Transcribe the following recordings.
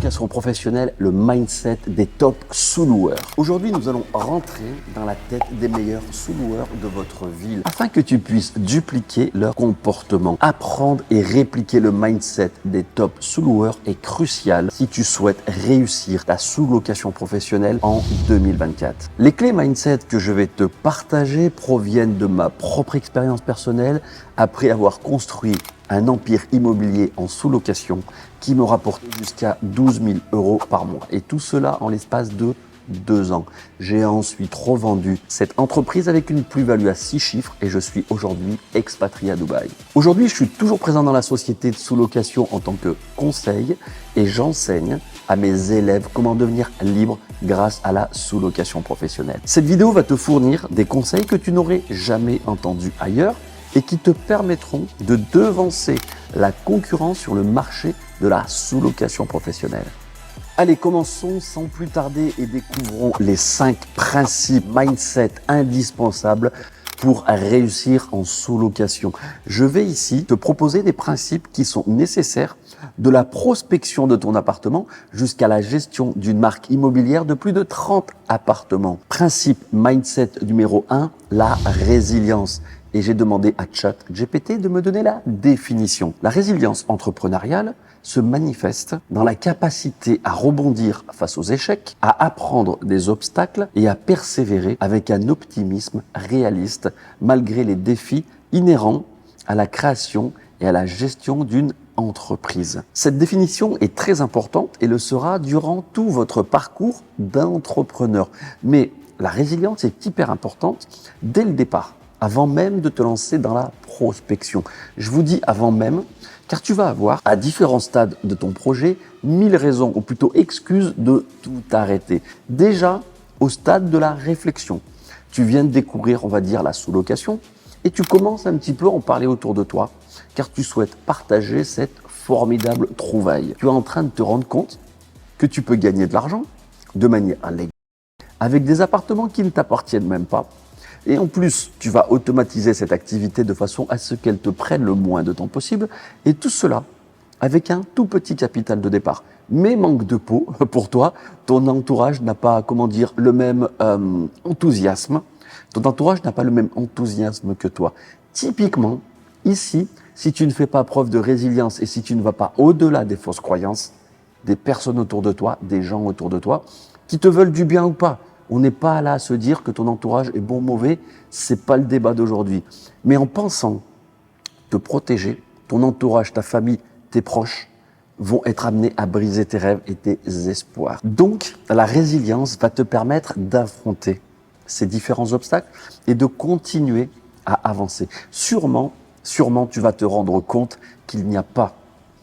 sous-location professionnelle, le mindset des top sous-loueurs. Aujourd'hui, nous allons rentrer dans la tête des meilleurs sous-loueurs de votre ville afin que tu puisses dupliquer leur comportement. Apprendre et répliquer le mindset des top sous-loueurs est crucial si tu souhaites réussir ta sous-location professionnelle en 2024. Les clés mindset que je vais te partager proviennent de ma propre expérience personnelle après avoir construit un empire immobilier en sous-location qui me rapportait jusqu'à 12 000 € par mois. Et tout cela en l'espace de 2 ans. J'ai ensuite revendu cette entreprise avec une plus-value à 6 chiffres et je suis aujourd'hui expatrié à Dubaï. Aujourd'hui, je suis toujours présent dans la société de sous-location en tant que conseil et j'enseigne à mes élèves comment devenir libre grâce à la sous-location professionnelle. Cette vidéo va te fournir des conseils que tu n'aurais jamais entendus ailleurs et qui te permettront de devancer la concurrence sur le marché de la sous-location professionnelle. Allez, commençons sans plus tarder et découvrons les 5 principes mindset indispensables pour réussir en sous-location. Je vais ici te proposer des principes qui sont nécessaires de la prospection de ton appartement jusqu'à la gestion d'une marque immobilière de plus de 30 appartements. Principe mindset numéro 1, la résilience. Et j'ai demandé à ChatGPT de me donner la définition. La résilience entrepreneuriale se manifeste dans la capacité à rebondir face aux échecs, à apprendre des obstacles et à persévérer avec un optimisme réaliste malgré les défis inhérents à la création et à la gestion d'une entreprise. Cette définition est très importante et le sera durant tout votre parcours d'entrepreneur. Mais la résilience est hyper importante dès le départ, avant même de te lancer dans la prospection. Je vous dis avant même, car tu vas avoir, à différents stades de ton projet, 1000 raisons, ou plutôt excuses de tout arrêter. Déjà, au stade de la réflexion, tu viens de découvrir, on va dire, la sous-location, et tu commences un petit peu à en parler autour de toi, car tu souhaites partager cette formidable trouvaille. Tu es en train de te rendre compte que tu peux gagner de l'argent de manière légale, avec des appartements qui ne t'appartiennent même pas. Et en plus, tu vas automatiser cette activité de façon à ce qu'elle te prenne le moins de temps possible. Et tout cela avec un tout petit capital de départ. Mais manque de peau, pour toi, ton entourage n'a pas, le même enthousiasme. Ton entourage n'a pas le même enthousiasme que toi. Typiquement, ici, si tu ne fais pas preuve de résilience et si tu ne vas pas au-delà des fausses croyances, des personnes autour de toi, des gens autour de toi, qui te veulent du bien ou pas. On n'est pas là à se dire que ton entourage est bon ou mauvais, c'est pas le débat d'aujourd'hui. Mais en pensant te protéger, ton entourage, ta famille, tes proches vont être amenés à briser tes rêves et tes espoirs. Donc, la résilience va te permettre d'affronter ces différents obstacles et de continuer à avancer. Sûrement, tu vas te rendre compte qu'il n'y a pas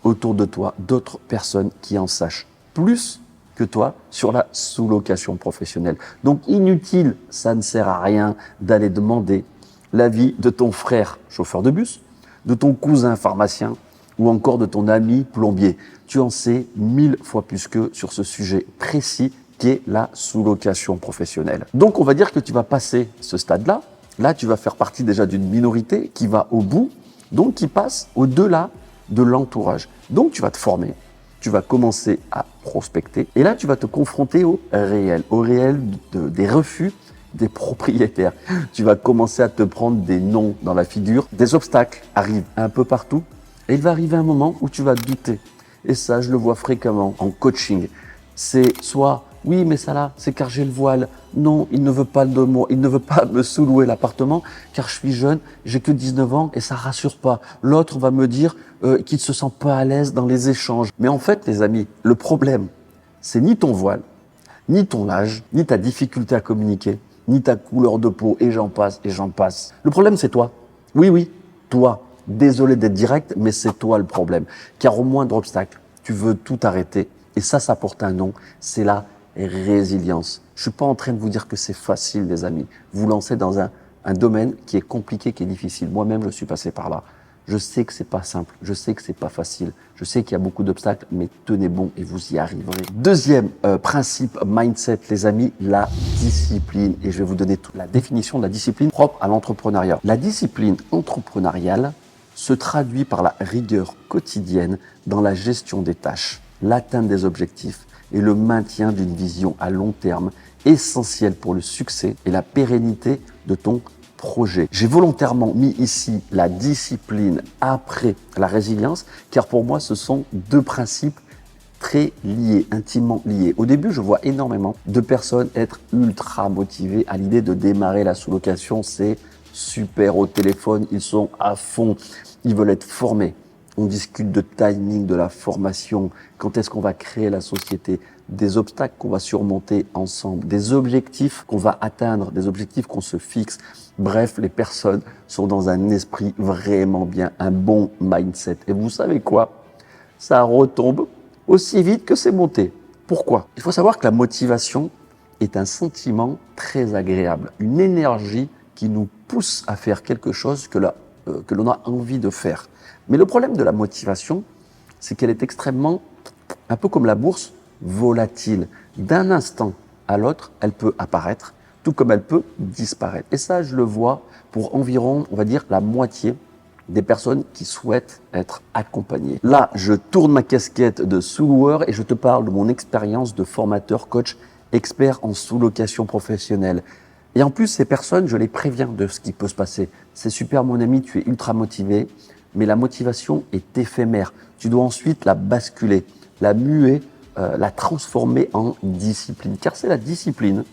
autour de toi d'autres personnes qui en sachent plus que toi sur la sous-location professionnelle. Donc inutile, ça ne sert à rien d'aller demander l'avis de ton frère chauffeur de bus, de ton cousin pharmacien ou encore de ton ami plombier. Tu en sais 1000 fois plus qu'eux sur ce sujet précis qu'est la sous-location professionnelle. Donc on va dire que tu vas passer ce stade-là. Là, tu vas faire partie déjà d'une minorité qui va au bout, donc qui passe au-delà de l'entourage. Donc tu vas te former. Tu vas commencer à prospecter et là, tu vas te confronter au réel des refus des propriétaires. Tu vas commencer à te prendre des noms dans la figure. Des obstacles arrivent un peu partout et il va arriver un moment où tu vas douter. Et ça, je le vois fréquemment en coaching. C'est soit « oui, mais ça là, c'est car j'ai le voile. Non, il ne veut pas de moi, il ne veut pas me sous-louer l'appartement car je suis jeune, j'ai que 19 ans et ça rassure pas. » L'autre va me dire qu'il ne se sent pas à l'aise dans les échanges. Mais en fait, les amis, le problème, c'est ni ton voile, ni ton âge, ni ta difficulté à communiquer, ni ta couleur de peau, et j'en passe, et j'en passe. Le problème, c'est toi. Oui, toi. Désolé d'être direct, mais c'est toi le problème. Car au moindre obstacle, tu veux tout arrêter. Et ça porte un nom, c'est la résilience. Je suis pas en train de vous dire que c'est facile, les amis. Vous lancez dans un domaine qui est compliqué, qui est difficile. Moi-même, je suis passé par là. Je sais que c'est pas simple, je sais que c'est pas facile, je sais qu'il y a beaucoup d'obstacles, mais tenez bon et vous y arriverez. Deuxième principe mindset, les amis, la discipline. Et je vais vous donner toute la définition de la discipline propre à l'entrepreneuriat. La discipline entrepreneuriale se traduit par la rigueur quotidienne dans la gestion des tâches. l'atteinte des objectifs et le maintien d'une vision à long terme essentielle pour le succès et la pérennité de ton projet. J'ai volontairement mis ici la discipline après la résilience, car pour moi, ce sont deux principes très liés, intimement liés. Au début, je vois énormément de personnes être ultra motivées à l'idée de démarrer la sous-location. C'est super au téléphone, ils sont à fond, ils veulent être formés. On discute de timing, de la formation, quand est-ce qu'on va créer la société, des obstacles qu'on va surmonter ensemble, des objectifs qu'on va atteindre, des objectifs qu'on se fixe. Bref, les personnes sont dans un esprit vraiment bien, un bon mindset. Et vous savez quoi? Ça retombe aussi vite que c'est monté. Pourquoi? Il faut savoir que la motivation est un sentiment très agréable, une énergie qui nous pousse à faire quelque chose que l'on a envie de faire. Mais le problème de la motivation, c'est qu'elle est extrêmement, un peu comme la bourse, volatile. D'un instant à l'autre, elle peut apparaître, tout comme elle peut disparaître. Et ça, je le vois pour environ, on va dire, la moitié des personnes qui souhaitent être accompagnées. Là, je tourne ma casquette de sous-loueur et je te parle de mon expérience de formateur, coach, expert en sous-location professionnelle. Et en plus, ces personnes, je les préviens de ce qui peut se passer. C'est super, mon ami, tu es ultra motivé, mais la motivation est éphémère. Tu dois ensuite la basculer, la muer, la transformer en discipline. Car c'est la discipline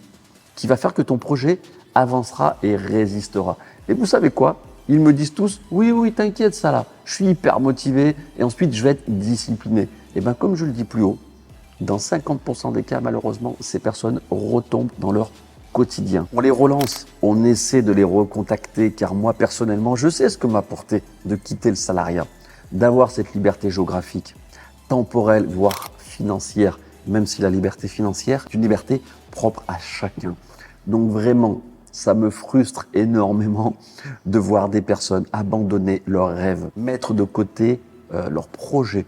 qui va faire que ton projet avancera et résistera. Et vous savez quoi? Ils me disent tous, oui, t'inquiète, ça là, je suis hyper motivé et ensuite je vais être discipliné. Et bien, comme je le dis plus haut, dans 50% des cas, malheureusement, ces personnes retombent dans leur quotidien. On les relance, on essaie de les recontacter, car moi, personnellement, je sais ce que m'a apporté de quitter le salariat, d'avoir cette liberté géographique, temporelle, voire financière, même si la liberté financière est une liberté propre à chacun. Donc vraiment, ça me frustre énormément de voir des personnes abandonner leurs rêves, mettre de côté leurs projets,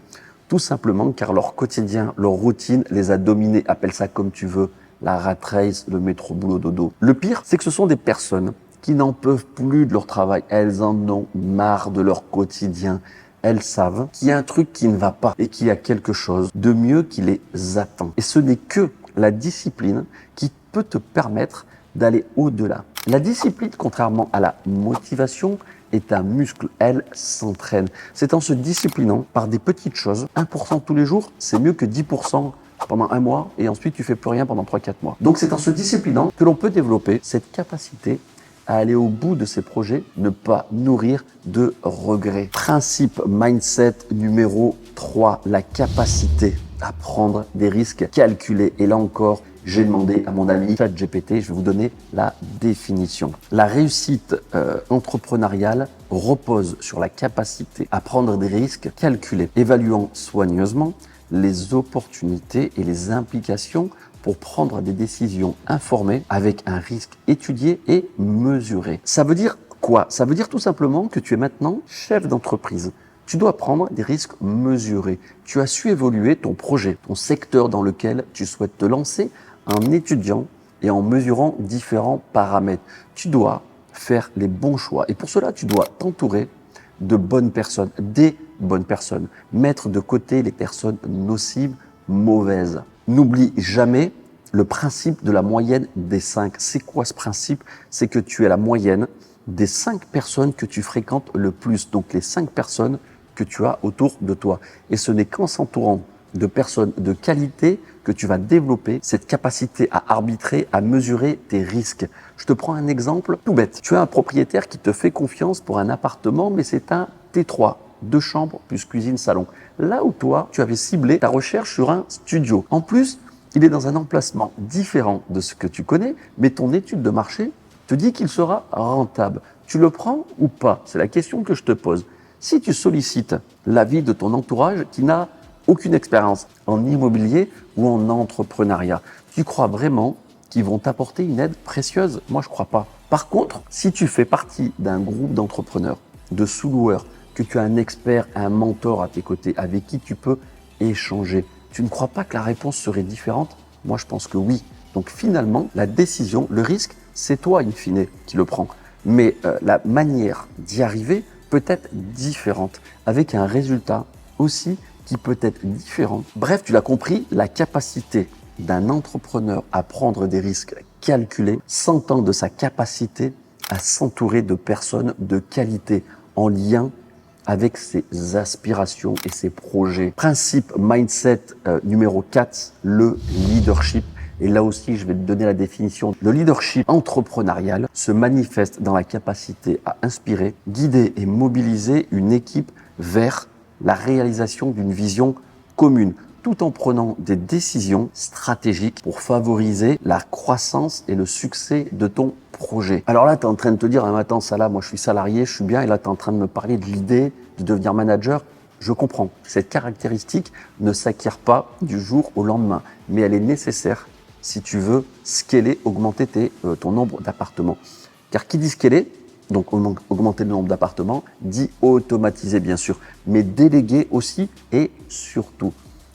tout simplement car leur quotidien, leur routine les a dominés. Appelle ça comme tu veux, la rat race, le métro boulot dodo. Le pire, c'est que ce sont des personnes qui n'en peuvent plus de leur travail. Elles en ont marre de leur quotidien. Elles savent qu'il y a un truc qui ne va pas et qu'il y a quelque chose de mieux qui les attend. Et ce n'est que la discipline qui peut te permettre d'aller au-delà. La discipline, contrairement à la motivation, est un muscle. Elle s'entraîne. C'est en se disciplinant par des petites choses. 1% tous les jours, c'est mieux que 10% pendant un mois et ensuite tu fais plus rien pendant 3-4 mois. Donc c'est en se disciplinant que l'on peut développer cette capacité à aller au bout de ses projets, ne pas nourrir de regrets. Principe mindset numéro 3, la capacité à prendre des risques calculés. Et là encore, j'ai demandé à mon ami ChatGPT, je vais vous donner la définition. La réussite entrepreneuriale repose sur la capacité à prendre des risques calculés, évaluant soigneusement les opportunités et les implications pour prendre des décisions informées avec un risque étudié et mesuré. Ça veut dire quoi? Ça veut dire tout simplement que tu es maintenant chef d'entreprise. Tu dois prendre des risques mesurés. Tu as su évoluer ton projet, ton secteur dans lequel tu souhaites te lancer en étudiant et en mesurant différents paramètres. Tu dois faire les bons choix. Et pour cela, tu dois t'entourer de bonnes personnes, des bonnes personnes. Mettre de côté les personnes nocives, mauvaises. N'oublie jamais le principe de la moyenne des 5. C'est quoi ce principe? C'est que tu es la moyenne des 5 personnes que tu fréquentes le plus. Donc les 5 personnes que tu as autour de toi. Et ce n'est qu'en s'entourant de personnes de qualité que tu vas développer cette capacité à arbitrer, à mesurer tes risques. Je te prends un exemple tout bête. Tu as un propriétaire qui te fait confiance pour un appartement, mais c'est un T3, 2 chambres plus cuisine, salon. Là où toi, tu avais ciblé ta recherche sur un studio. En plus, il est dans un emplacement différent de ce que tu connais, mais ton étude de marché te dit qu'il sera rentable. Tu le prends ou pas? C'est la question que je te pose. Si tu sollicites l'avis de ton entourage qui n'a aucune expérience en immobilier ou en entrepreneuriat, tu crois vraiment qu'ils vont t'apporter une aide précieuse? Moi, je ne crois pas. Par contre, si tu fais partie d'un groupe d'entrepreneurs, de sous-loueurs, que tu as un expert, un mentor à tes côtés avec qui tu peux échanger, tu ne crois pas que la réponse serait différente? Moi, je pense que oui. Donc finalement, la décision, le risque, c'est toi, in fine, qui le prends. Mais la manière d'y arriver peut être différente, avec un résultat aussi qui peut être différent. Bref, tu l'as compris, la capacité d'un entrepreneur à prendre des risques calculés s'entend de sa capacité à s'entourer de personnes de qualité en lien avec ses aspirations et ses projets. Principe mindset numéro 4, le leadership. Et là aussi, je vais te donner la définition. Le leadership entrepreneurial se manifeste dans la capacité à inspirer, guider et mobiliser une équipe vers la réalisation d'une vision commune, tout en prenant des décisions stratégiques pour favoriser la croissance et le succès de ton projet. Alors là, tu es en train de te dire, ah, attends, ça là, moi je suis salarié, je suis bien, et là tu es en train de me parler de l'idée de devenir manager. Je comprends. Cette caractéristique ne s'acquiert pas du jour au lendemain, mais elle est nécessaire si tu veux scaler, augmenter ton nombre d'appartements. Car qui dit scaler, donc augmenter le nombre d'appartements, dit automatiser bien sûr, mais déléguer aussi et surtout.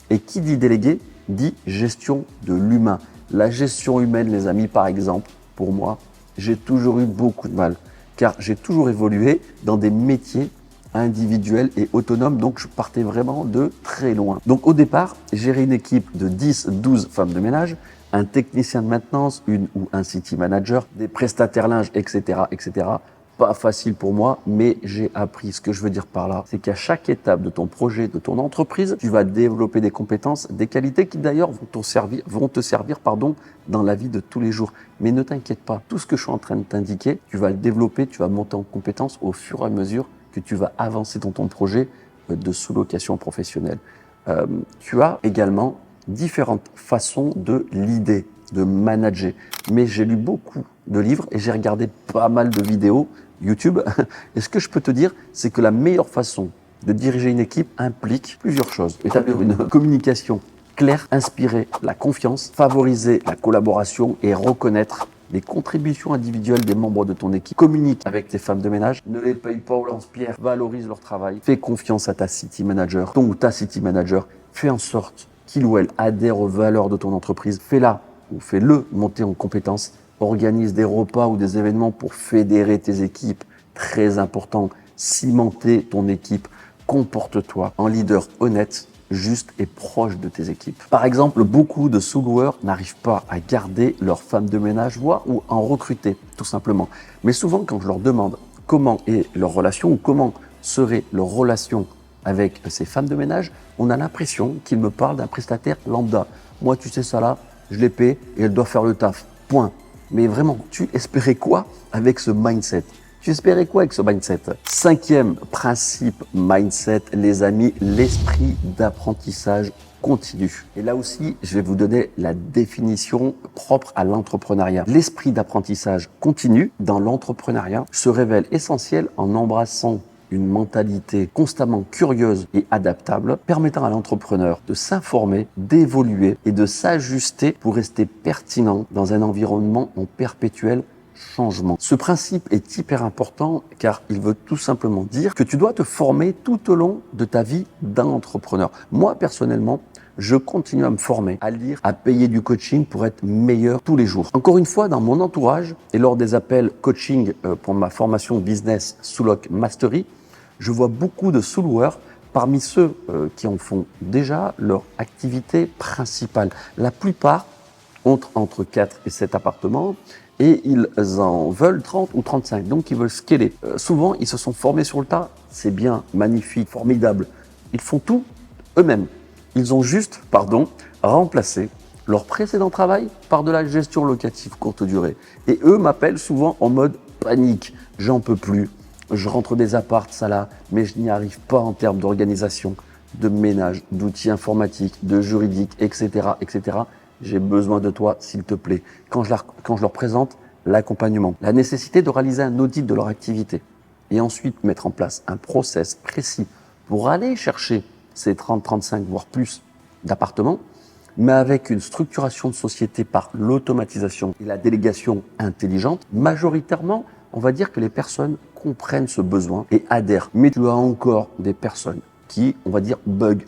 Et qui dit déléguer, dit gestion de l'humain. La gestion humaine, les amis, par exemple, pour moi, j'ai toujours eu beaucoup de mal, car j'ai toujours évolué dans des métiers individuels et autonomes, donc je partais vraiment de très loin. Donc au départ, gérer une équipe de 10, 12 femmes de ménage, un technicien de maintenance, une ou un city manager, des prestataires linge, etc., etc. Pas facile pour moi, mais j'ai appris. Ce que je veux dire par là, c'est qu'à chaque étape de ton projet, de ton entreprise, tu vas développer des compétences, des qualités qui d'ailleurs vont te servir dans la vie de tous les jours. Mais ne t'inquiète pas, tout ce que je suis en train de t'indiquer, tu vas le développer, tu vas monter en compétences au fur et à mesure que tu vas avancer dans ton projet de sous-location professionnelle. Tu as également différentes façons de l'idée, de manager. Mais j'ai lu beaucoup de livres et j'ai regardé pas mal de vidéos YouTube. Et ce que je peux te dire, c'est que la meilleure façon de diriger une équipe implique plusieurs choses. Établir une communication claire, inspirer la confiance, favoriser la collaboration et reconnaître les contributions individuelles des membres de ton équipe. Communique avec tes femmes de ménage, ne les paye pas au lance-pierre, valorise leur travail, fais confiance à ta city manager, ton ou ta city manager, fais en sorte qu'il ou elle adhère aux valeurs de ton entreprise, fais-la ou fais-le monter en compétences, organise des repas ou des événements pour fédérer tes équipes, très important, cimenter ton équipe, comporte-toi en leader honnête, juste et proche de tes équipes. Par exemple, beaucoup de sous-loueurs n'arrivent pas à garder leur femme de ménage, voire ou en recruter, tout simplement. Mais souvent, quand je leur demande comment est leur relation ou comment serait leur relation avec ces femmes de ménage, on a l'impression qu'ils me parlent d'un prestataire lambda. Moi, tu sais ça là, je les paie et elle doit faire le taf. Point. Mais vraiment, tu espérais quoi avec ce mindset ? Tu espérais quoi avec ce mindset ? 5e principe mindset, les amis, l'esprit d'apprentissage continu. Et là aussi, je vais vous donner la définition propre à l'entrepreneuriat. L'esprit d'apprentissage continu dans l'entrepreneuriat se révèle essentiel en embrassant une mentalité constamment curieuse et adaptable, permettant à l'entrepreneur de s'informer, d'évoluer et de s'ajuster pour rester pertinent dans un environnement en perpétuel changement. Ce principe est hyper important car il veut tout simplement dire que tu dois te former tout au long de ta vie d'entrepreneur. Moi, personnellement, je continue à me former, à lire, à payer du coaching pour être meilleur tous les jours. Encore une fois, dans mon entourage et lors des appels coaching pour ma formation business Sous-Loc Mastery, je vois beaucoup de sous-loueurs parmi ceux qui en font déjà leur activité principale. La plupart ont entre 4 et 7 appartements et ils en veulent 30 ou 35, donc ils veulent scaler. Souvent, ils se sont formés sur le tas, c'est bien, magnifique, formidable. Ils font tout eux-mêmes. Ils ont juste, remplacé leur précédent travail par de la gestion locative courte durée. Et eux m'appellent souvent en mode panique. J'en peux plus. Je rentre des apparts, ça là, mais je n'y arrive pas en termes d'organisation, de ménage, d'outils informatiques, de juridique, etc., etc. J'ai besoin de toi, s'il te plaît. Quand je leur présente l'accompagnement, la nécessité de réaliser un audit de leur activité et ensuite mettre en place un process précis pour aller chercher ces 30, 35, voire plus d'appartements, mais avec une structuration de société par l'automatisation et la délégation intelligente, majoritairement, on va dire que les personnes comprennent ce besoin et adhèrent. Mais tu as encore des personnes qui, on va dire, bug.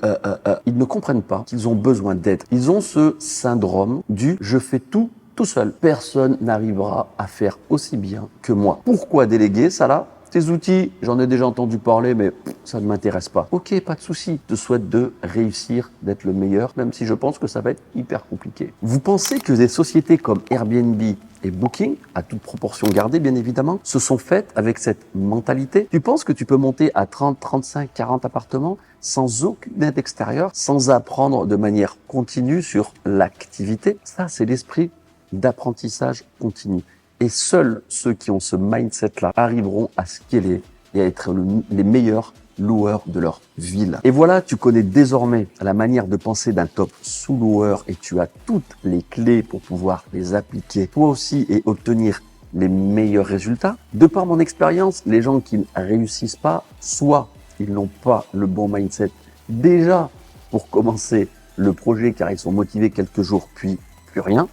Ils ne comprennent pas qu'ils ont besoin d'aide. Ils ont ce syndrome du « je fais tout seul ». Personne n'arrivera à faire aussi bien que moi. Pourquoi déléguer ça là ? tes outils, j'en ai déjà entendu parler, mais ça ne m'intéresse pas. Ok, pas de souci. Je te souhaite de réussir, d'être le meilleur, même si je pense que ça va être hyper compliqué. Vous pensez que des sociétés comme Airbnb et Booking, à toute proportion gardée bien évidemment, se sont faites avec cette mentalité? Tu penses que tu peux monter à 30, 35, 40 appartements sans aucune aide extérieure, sans apprendre de manière continue sur l'activité? Ça, c'est l'esprit d'apprentissage continu. Et seuls ceux qui ont ce mindset-là arriveront à scaler et à être les meilleurs loueurs de leur ville. Et voilà, tu connais désormais la manière de penser d'un top sous-loueur et tu as toutes les clés pour pouvoir les appliquer toi aussi et obtenir les meilleurs résultats. De par mon expérience, les gens qui ne réussissent pas, soit ils n'ont pas le bon mindset déjà pour commencer le projet car ils sont motivés quelques jours puis plus rien.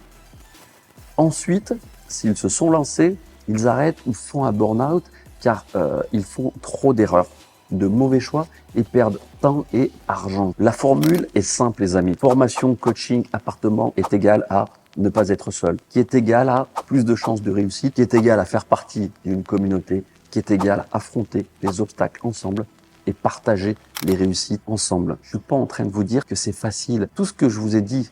Ensuite, s'ils se sont lancés, ils arrêtent ou font un burn-out car ils font trop d'erreurs, de mauvais choix et perdent temps et argent. La formule est simple les amis. Formation, coaching, appartement est égal à ne pas être seul, qui est égal à plus de chances de réussite, qui est égal à faire partie d'une communauté, qui est égal à affronter les obstacles ensemble et partager les réussites ensemble. Je suis pas en train de vous dire que c'est facile. Tout ce que je vous ai dit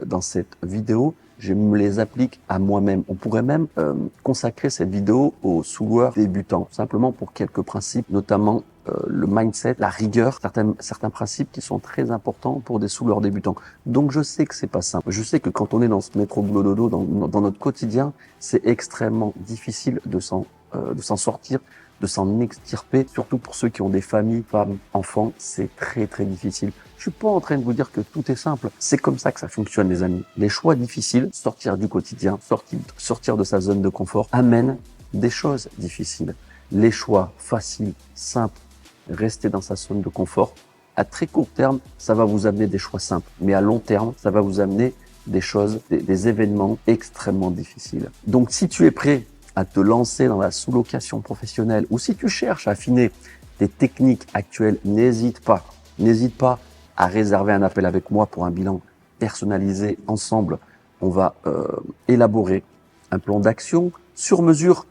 dans cette vidéo, je me les applique à moi-même. On pourrait même consacrer cette vidéo aux sous-loueurs débutants, simplement pour quelques principes, notamment le mindset, la rigueur, certains principes qui sont très importants pour des sous-loueurs débutants. Donc je sais que c'est pas simple. Je sais que quand on est dans ce métro boulot dodo, dans notre quotidien, c'est extrêmement difficile de s'en sortir, de s'en extirper, surtout pour ceux qui ont des familles, femmes, enfants, c'est très très difficile. Je suis pas en train de vous dire que tout est simple. C'est comme ça que ça fonctionne, les amis. Les choix difficiles, sortir du quotidien, sortir de sa zone de confort, amènent des choses difficiles. Les choix faciles, simples, rester dans sa zone de confort, à très court terme, ça va vous amener des choix simples. Mais à long terme, ça va vous amener des choses, des événements extrêmement difficiles. Donc, si tu es prêt à te lancer dans la sous-location professionnelle ou si tu cherches à affiner tes techniques actuelles, n'hésite pas à réserver un appel avec moi pour un bilan personnalisé ensemble. On va élaborer un plan d'action sur mesure,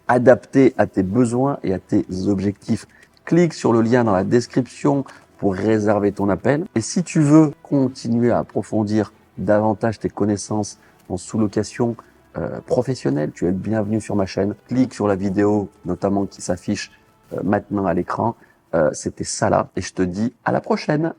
adapté à tes besoins et à tes objectifs. Clique sur le lien dans la description pour réserver ton appel. Et si tu veux continuer à approfondir davantage tes connaissances en sous-location professionnelle, tu es le bienvenu sur ma chaîne. Clique sur la vidéo, notamment qui s'affiche maintenant à l'écran. C'était Salah et je te dis à la prochaine.